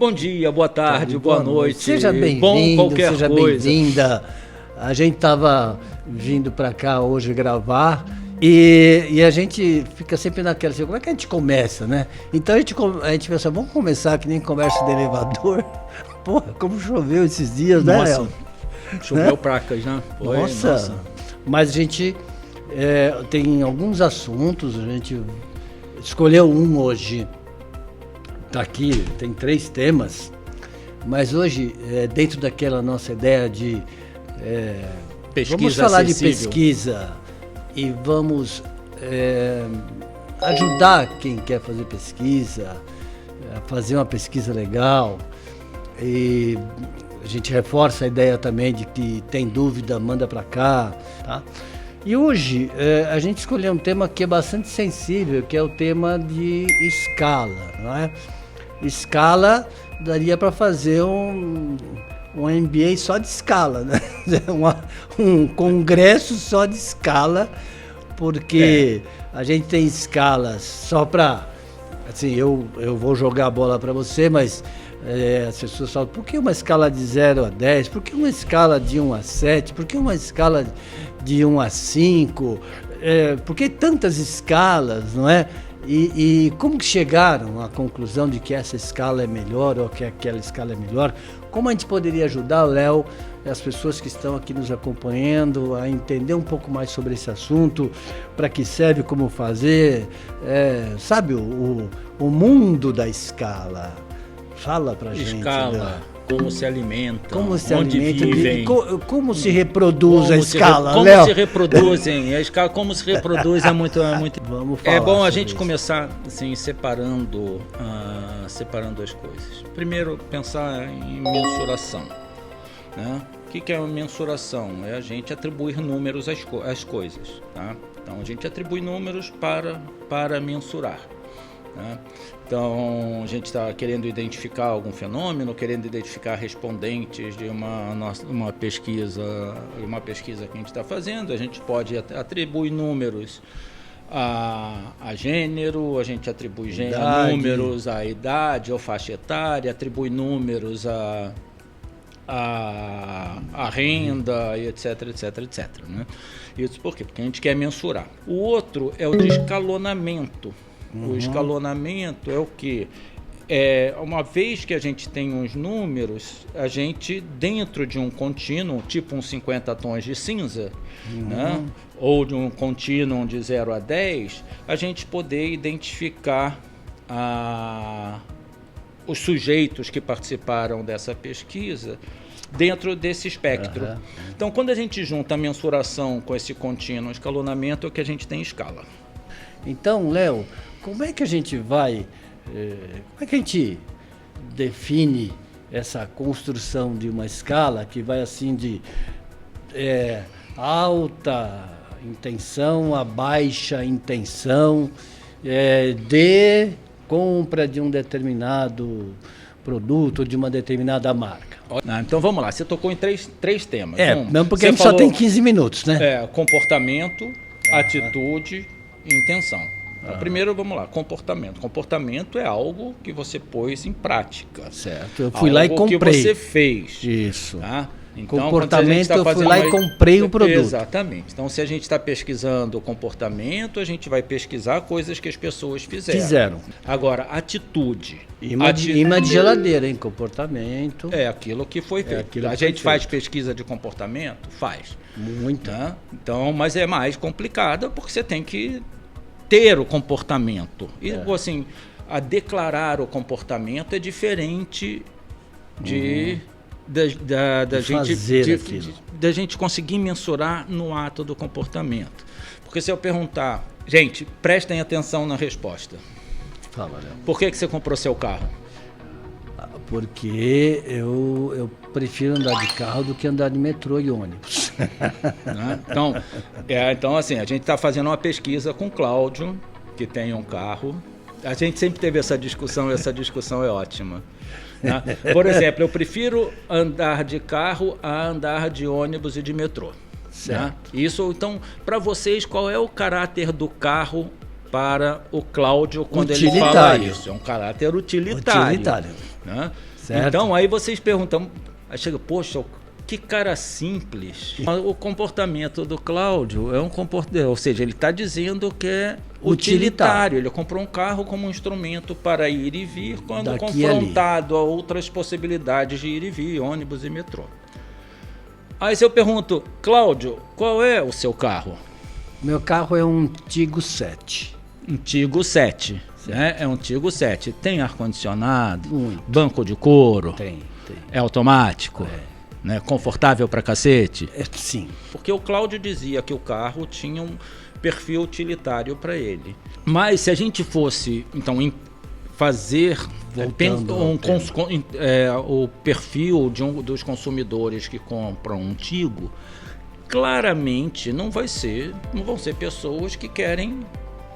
Bom dia, boa tarde, boa noite. Seja bem-vindo, seja bem-vinda. A gente estava vindo para cá hoje gravar e a gente fica sempre naquela assim, como é que a gente começa, né? Então a gente pensa, vamos começar que nem conversa de elevador. Porra, como choveu esses dias, nossa, né, Léo? Choveu pracas, né? Foi, nossa. Mas a gente tem alguns assuntos, a gente escolheu um hoje. Tá aqui, tem 3 temas, mas hoje, dentro daquela nossa ideia de pesquisa vamos falar acessível. de pesquisa e vamos ajudar quem quer fazer pesquisa, a fazer uma pesquisa legal. E a gente reforça a ideia também de que tem dúvida, manda para cá, tá? E hoje a gente escolheu um tema que é bastante sensível, que é o tema de escala, não é? Escala daria para fazer um MBA só de escala, né? Um congresso só de escala, porque a gente tem escalas só para... Assim, eu vou jogar a bola para você, mas as pessoas falam, por que uma escala de 0 a 10? Por que uma escala de 1 a 7? Por que uma escala de 1 a 5? Por que tantas escalas, não é? E como que chegaram à conclusão de que essa escala é melhor ou que aquela escala é melhor? Como a gente poderia ajudar, Léo, as pessoas que estão aqui nos acompanhando a entender um pouco mais sobre esse assunto, para que serve, como fazer, sabe, o mundo da escala. Fala pra gente. Escala, como se alimenta, como se onde alimenta, vivem, como se reproduz a escala, Léo? Como se reproduzem, a escala, como se reproduz é muito... Vamos falar bom a gente isso. começar assim, separando as coisas. Primeiro, pensar em mensuração, né? O que é uma mensuração? É a gente atribuir números às coisas, tá? Então, a gente atribui números para mensurar. Então, a gente está querendo identificar algum fenômeno, querendo identificar respondentes de uma pesquisa que a gente está fazendo. A gente pode atribuir números a gênero, a gente atribui números à idade ou faixa etária, atribui números a renda, e etc, né? Isso por quê? Porque a gente quer mensurar. O outro é o de escalonamento. O escalonamento é o quê? Uma vez que a gente tem uns números, a gente, dentro de um contínuo, tipo uns 50 tons de cinza, né? Ou de um contínuo de 0 a 10, a gente poder identificar os sujeitos que participaram dessa pesquisa dentro desse espectro. Então, quando a gente junta a mensuração com esse contínuo escalonamento, é que a gente tem escala. Então, Léo, como é que a gente vai... como é que a gente define essa construção de uma escala que vai assim de alta intenção a baixa intenção de compra de um determinado produto, de uma determinada marca? Então vamos lá, você tocou em três temas. Não, porque a gente só tem 15 minutos, né? Comportamento, atitude e intenção. Então, primeiro, vamos lá, comportamento. Comportamento é algo que você pôs em prática. Certo, eu fui lá e comprei. Algo que você fez. Isso. Tá? Então, comportamento, eu fui lá e comprei o produto. Exatamente. Então, se a gente está pesquisando o comportamento, a gente vai pesquisar coisas que as pessoas fizeram. Agora, atitude. Imã de geladeira, hein? Comportamento. É aquilo que foi feito. A gente faz pesquisa de comportamento? Faz. Muita. Né? Então, mas é mais complicada porque você tem que ter o comportamento. E assim, a declarar o comportamento é diferente da gente conseguir mensurar no ato do comportamento. Porque se eu perguntar, gente, prestem atenção na resposta. Fala, Léo. Por que você comprou seu carro? Porque eu prefiro andar de carro do que andar de metrô e ônibus. Né? Então, assim, a gente está fazendo uma pesquisa com o Cláudio, que tem um carro. A gente sempre teve essa discussão é ótima. Né? Por exemplo, eu prefiro andar de carro a andar de ônibus e de metrô. Certo. Né? Isso, então, para vocês, qual é o caráter do carro para o Cláudio quando ele fala isso? É um caráter utilitário. Né? Certo. Então, aí vocês perguntam, aí chega, poxa, que cara simples. O comportamento do Cláudio é um comportamento, ou seja, ele está dizendo que é utilitário. Ele comprou um carro como um instrumento para ir e vir, quando Daqui confrontado a outras possibilidades de ir e vir, ônibus e metrô. Aí se eu pergunto, Cláudio, qual é o seu carro? Meu carro é um Tigo 7. Um Tigo 7, né? É um Tigo 7. Tem ar-condicionado, Muito. banco de couro, Tem. é automático, né? Confortável pra cacete. Sim. Porque o Cláudio dizia que o carro tinha um perfil utilitário para ele. Mas se a gente fosse, então, fazer o perfil dos consumidores que compram um Tigo, claramente não vão ser pessoas que querem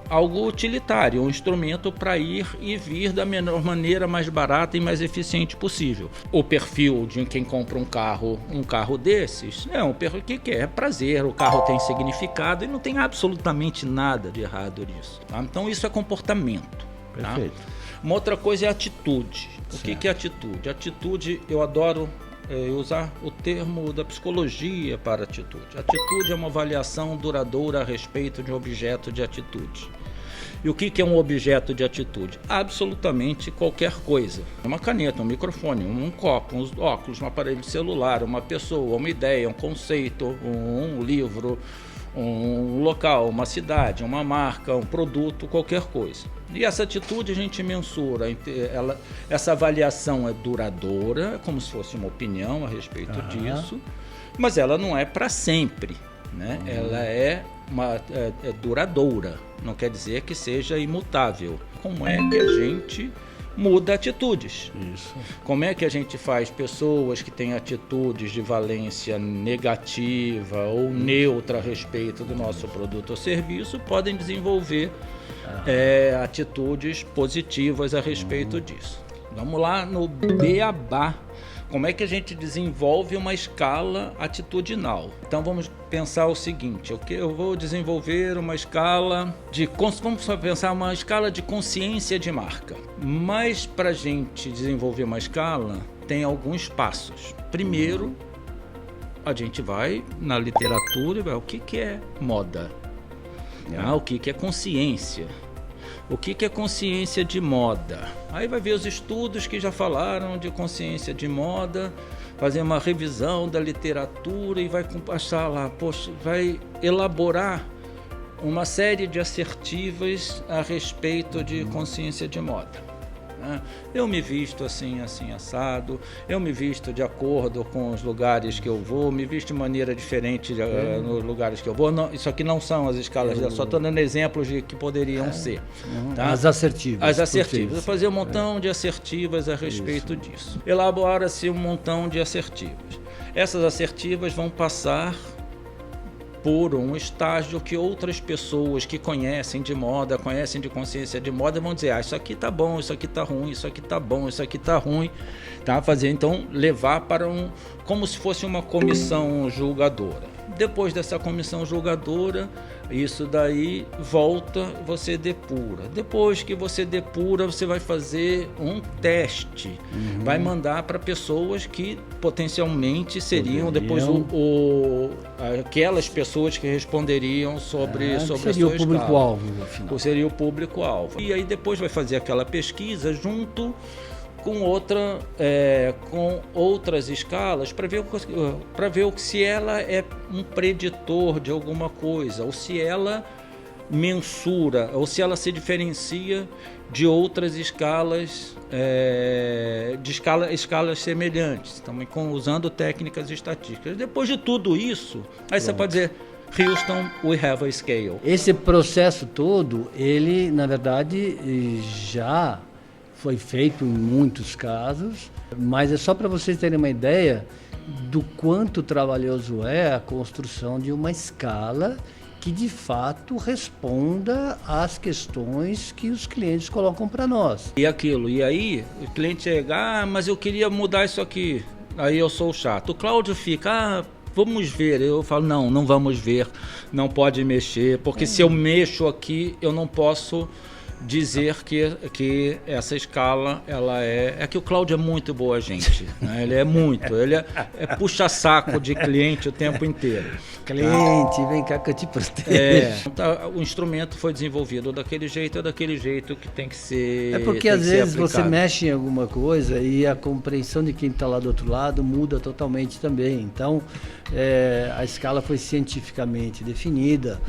algo utilitário, um instrumento para ir e vir da menor maneira, mais barata e mais eficiente possível. O perfil de quem compra um carro desses é um perfil que quer prazer, o carro tem significado e não tem absolutamente nada de errado nisso. Tá? Então isso é comportamento. Perfeito. Tá? Uma outra coisa é atitude. O que é atitude? Atitude, eu adoro usar o termo da psicologia para atitude. Atitude é uma avaliação duradoura a respeito de um objeto de atitude. E o que é um objeto de atitude? Absolutamente qualquer coisa. Uma caneta, um microfone, um copo, uns óculos, um aparelho celular, uma pessoa, uma ideia, um conceito, um livro, um local, uma cidade, uma marca, um produto, qualquer coisa. E essa atitude a gente mensura, essa avaliação é duradoura, como se fosse uma opinião a respeito disso, mas ela não é para sempre, né? Ela é duradoura, não quer dizer que seja imutável. Como é que a gente muda atitudes? Isso. Como é que a gente faz pessoas que têm atitudes de valência negativa ou neutra a respeito do nosso produto ou serviço podem desenvolver atitudes positivas a respeito disso? Vamos lá no beabá. Como é que a gente desenvolve uma escala atitudinal? Então vamos pensar o seguinte, eu vou desenvolver uma escala vamos pensar uma escala de consciência de marca. Mas para a gente desenvolver uma escala, tem alguns passos. Primeiro, a gente vai na literatura e vai o que é moda? O que é consciência? O que é consciência de moda? Aí vai ver os estudos que já falaram de consciência de moda, fazer uma revisão da literatura e vai achar lá, vai elaborar uma série de assertivas a respeito de consciência de moda. Eu me visto assim, assim, assado, eu me visto de acordo com os lugares que eu vou, me visto de maneira diferente nos lugares que eu vou. Não, isso aqui não são as escalas, só estou dando exemplos de que poderiam ser. Tá? As assertivas. As assertivas. Vou fazer um montão de assertivas a respeito disso. Elabora-se um montão de assertivas. Essas assertivas vão passar por um estágio que outras pessoas que conhecem de moda, conhecem de consciência de moda, vão dizer, isso aqui tá bom, isso aqui tá ruim, isso aqui tá bom, isso aqui tá ruim, tá? Fazer, então, levar para como se fosse uma comissão julgadora. Depois dessa comissão julgadora, isso daí volta, você depura. Depois que você depura, você vai fazer um teste. Vai mandar para pessoas que potencialmente seriam depois aquelas pessoas que responderiam sobre a sua escala. Seria o público-alvo, afinal. Seria o público-alvo. E aí depois vai fazer aquela pesquisa junto com outras escalas para ver se ela é um preditor de alguma coisa, ou se ela mensura, ou se ela se diferencia de outras escalas, escalas semelhantes, também usando técnicas estatísticas. Depois de tudo isso, aí você pode dizer, Houston, we have a scale. Esse processo todo, ele, na verdade, já foi feito em muitos casos, mas é só para vocês terem uma ideia do quanto trabalhoso é a construção de uma escala que de fato responda às questões que os clientes colocam para nós. E aí o cliente chega, mas eu queria mudar isso aqui, aí eu sou chato. O Cláudio fica, vamos ver, eu falo, não vamos ver, não pode mexer, porque se eu mexo aqui, eu não posso dizer que essa escala, ela é que o Cláudio é muito boa gente, né? Ele é puxa-saco de cliente o tempo inteiro. Cliente, vem cá que eu te protejo. O instrumento foi desenvolvido daquele jeito, é daquele jeito que tem que ser. É porque às vezes você mexe em alguma coisa e a compreensão de quem está lá do outro lado muda totalmente também. Então, a escala foi cientificamente definida.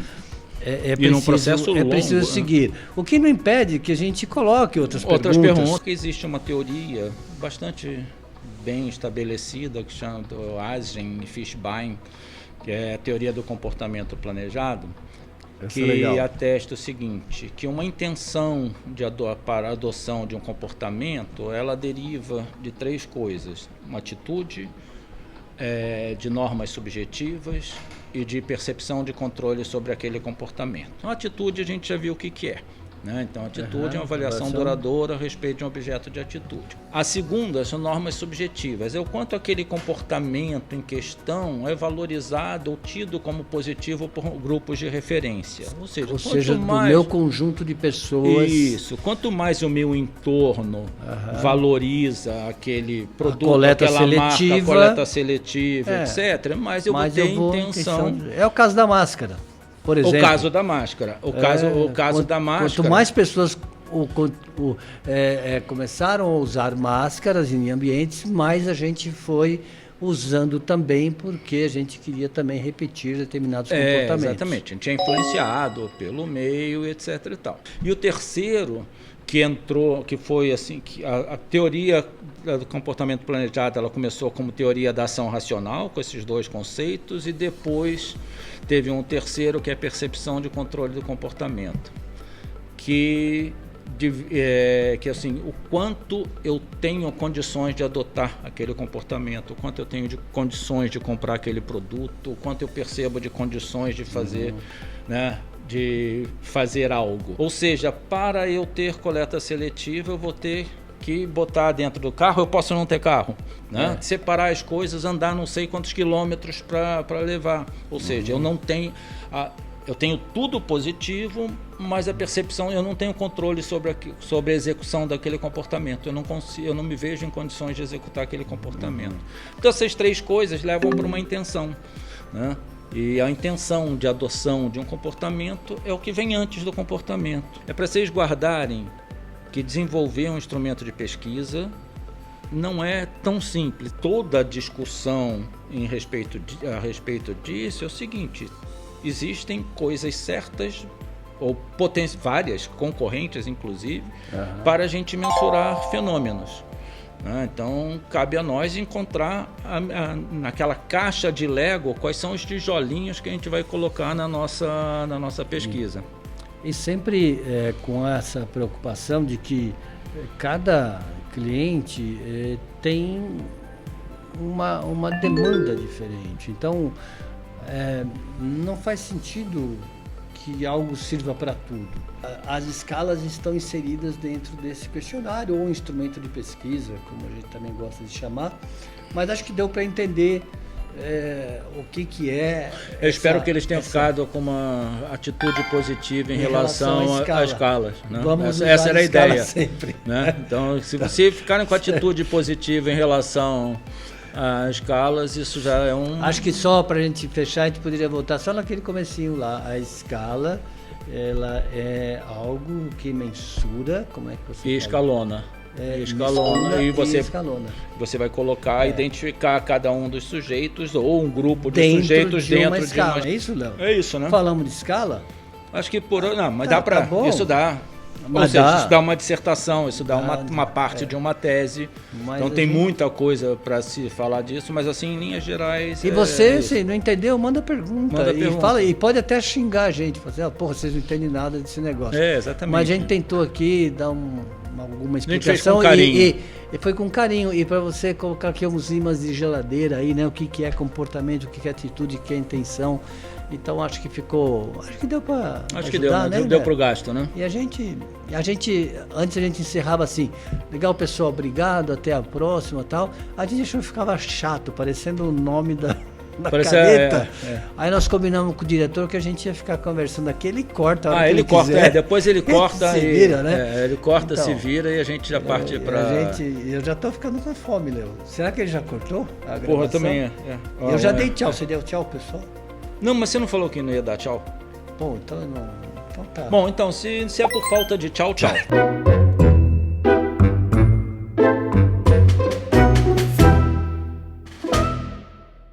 E num processo longo. É preciso seguir. O que não impede que a gente coloque outras perguntas. Existe uma teoria bastante bem estabelecida que chama do Asen e Fishbein, que é a teoria do comportamento planejado, que atesta o seguinte, que uma intenção para a adoção de um comportamento, ela deriva de 3 coisas: uma atitude, de normas subjetivas e de percepção de controle sobre aquele comportamento. A atitude a gente já viu o que é. Né? Então, a atitude é uma avaliação duradoura a respeito de um objeto de atitude. A segunda são normas subjetivas, é o quanto aquele comportamento em questão é valorizado ou tido como positivo por grupos de referência. Ou seja, do meu conjunto de pessoas. Isso, quanto mais o meu entorno valoriza aquele produto, coleta aquela seletiva, marca, coleta seletiva, etc., mais eu vou ter intenção. É o caso da máscara. Por exemplo, o caso da máscara. O caso da máscara. Quanto mais pessoas começaram a usar máscaras em ambientes, mais a gente foi usando também, porque a gente queria também repetir determinados comportamentos. Exatamente. A gente é influenciado pelo meio, etc. e tal. E o terceiro que entrou, que foi assim, que a teoria do comportamento planejado, ela começou como teoria da ação racional, com esses 2 conceitos, e depois teve um terceiro, que é a percepção de controle do comportamento, que assim, o quanto eu tenho condições de adotar aquele comportamento, o quanto eu tenho de condições de comprar aquele produto, o quanto eu percebo de condições de fazer, né, de fazer algo. Ou seja, para eu ter coleta seletiva, eu vou ter que botar dentro do carro, eu posso não ter carro, né? Separar as coisas, andar não sei quantos quilômetros para levar. Ou seja, eu não tenho... Eu tenho tudo positivo, mas a percepção, eu não tenho controle sobre a execução daquele comportamento. Eu não me vejo em condições de executar aquele comportamento. Então, essas 3 coisas levam para uma intenção, né? E a intenção de adoção de um comportamento é o que vem antes do comportamento. É para vocês guardarem que desenvolver um instrumento de pesquisa não é tão simples. Toda a discussão a respeito disso é o seguinte: existem coisas certas, ou várias, concorrentes inclusive, para a gente mensurar fenômenos. Então, cabe a nós encontrar naquela caixa de Lego quais são os tijolinhos que a gente vai colocar na nossa pesquisa. E sempre com essa preocupação de que cada cliente tem uma demanda diferente. Então, não faz sentido que algo sirva para tudo. As escalas estão inseridas dentro desse questionário, ou instrumento de pesquisa, como a gente também gosta de chamar, mas acho que deu para entender o que é. Eu espero que eles tenham ficado com uma atitude positiva em relação às escalas. Né? Essa era a ideia. Sempre. Né? Então, se você ficarem com atitude positiva em relação às escalas, isso já é Acho que só para a gente fechar, a gente poderia voltar só naquele comecinho lá. A escala, ela é algo que mensura, como é que você fala? Escalona. E você vai colocar, identificar cada um dos sujeitos ou um grupo de sujeitos dentro de uma escala. É isso, Léo? É isso, né? Falamos de escala? Acho que mas dá para isso dá. Ou seja, isso dá uma dissertação, isso dá uma parte de uma tese. Mas então tem muita coisa para se falar disso, mas assim, em linhas gerais... E você, se não entendeu, manda pergunta. Fala, e pode até xingar a gente, fazer, porra, vocês não entendem nada desse negócio. Exatamente. Mas a gente tentou aqui dar alguma explicação. Com carinho. E foi com carinho. E para você colocar aqui uns ímãs de geladeira aí, né? O que é comportamento, o que é atitude, o que é intenção. Então acho que deu para ajudar, né? Deu para o gasto, né? E a gente, antes a gente encerrava assim: legal, pessoal, obrigado, até a próxima, tal. A gente achou que ficava chato, parecendo o nome na Parece, caneta. Aí nós combinamos com o diretor que a gente ia ficar conversando aqui, ele corta a hora que ele corta, quiser. depois ele corta se e vira, né? ele corta, Então, se vira e a gente já parte para... Eu já tô ficando com fome, Léo. Será que ele já cortou a gravação? Porra, também Eu já dei tchau, você deu tchau, pessoal? Não, mas você não falou que não ia dar tchau? Bom, então não... Então tá. Bom, então, se é por falta de tchau, tchau.